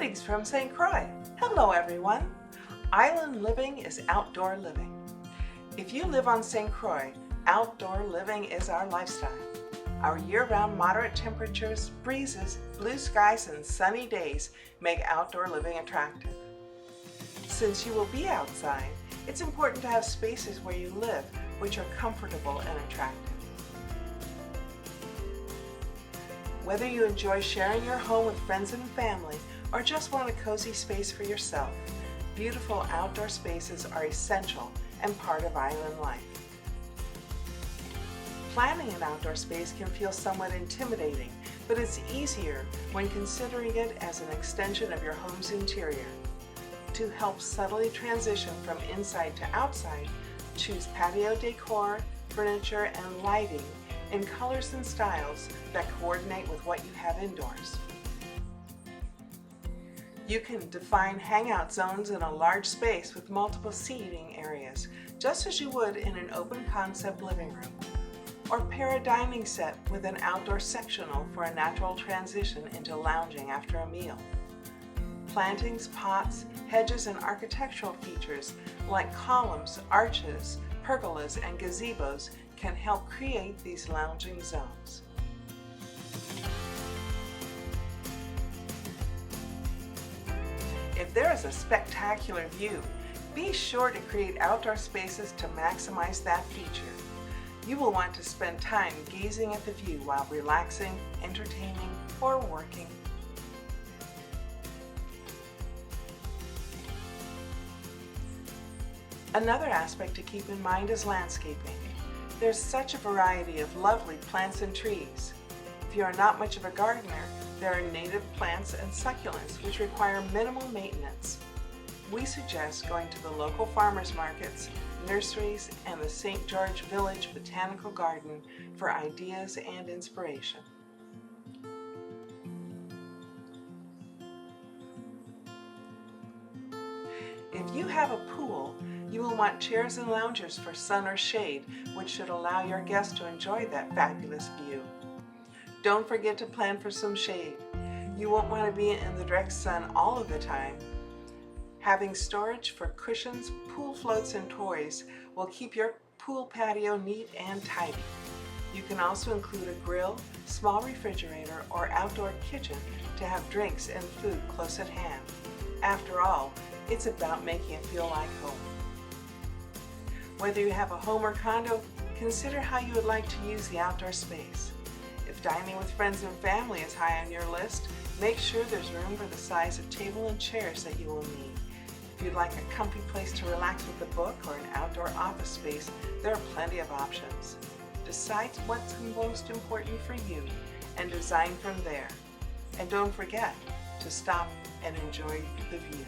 Greetings from St. Croix. Hello everyone. Island living is outdoor living. If you live on St. Croix, outdoor living is our lifestyle. Our year-round moderate temperatures, breezes, blue skies, and sunny days make outdoor living attractive. Since you will be outside, it's important to have spaces where you live which are comfortable and attractive. Whether you enjoy sharing your home with friends and family or just want a cozy space for yourself, beautiful outdoor spaces are essential and part of island life. Planning an outdoor space can feel somewhat intimidating, but it's easier when considering it as an extension of your home's interior. To help subtly transition from inside to outside, choose patio decor, furniture, and lighting in colors and styles that coordinate with what you have indoors. You can define hangout zones in a large space with multiple seating areas, just as you would in an open concept living room. Or pair a dining set with an outdoor sectional for a natural transition into lounging after a meal. Plantings, pots, hedges, and architectural features like columns, arches, pergolas, and gazebos can help create these lounging zones. If there is a spectacular view, be sure to create outdoor spaces to maximize that feature. You will want to spend time gazing at the view while relaxing, entertaining, or working. Another aspect to keep in mind is landscaping. There's such a variety of lovely plants and trees. If you are not much of a gardener, there are native plants and succulents which require minimal maintenance. We suggest going to the local farmers markets, nurseries, and the St. George Village Botanical Garden for ideas and inspiration. If you have a pool, you will want chairs and loungers for sun or shade, which should allow your guests to enjoy that fabulous view. Don't forget to plan for some shade. You won't want to be in the direct sun all of the time. Having storage for cushions, pool floats, and toys will keep your pool patio neat and tidy. You can also include a grill, small refrigerator, or outdoor kitchen to have drinks and food close at hand. After all, it's about making it feel like home. Whether you have a home or condo, consider how you would like to use the outdoor space. If dining with friends and family is high on your list, make sure there's room for the size of table and chairs that you will need. If you'd like a comfy place to relax with a book or an outdoor office space, there are plenty of options. Decide what's most important for you and design from there. And don't forget to stop and enjoy the view.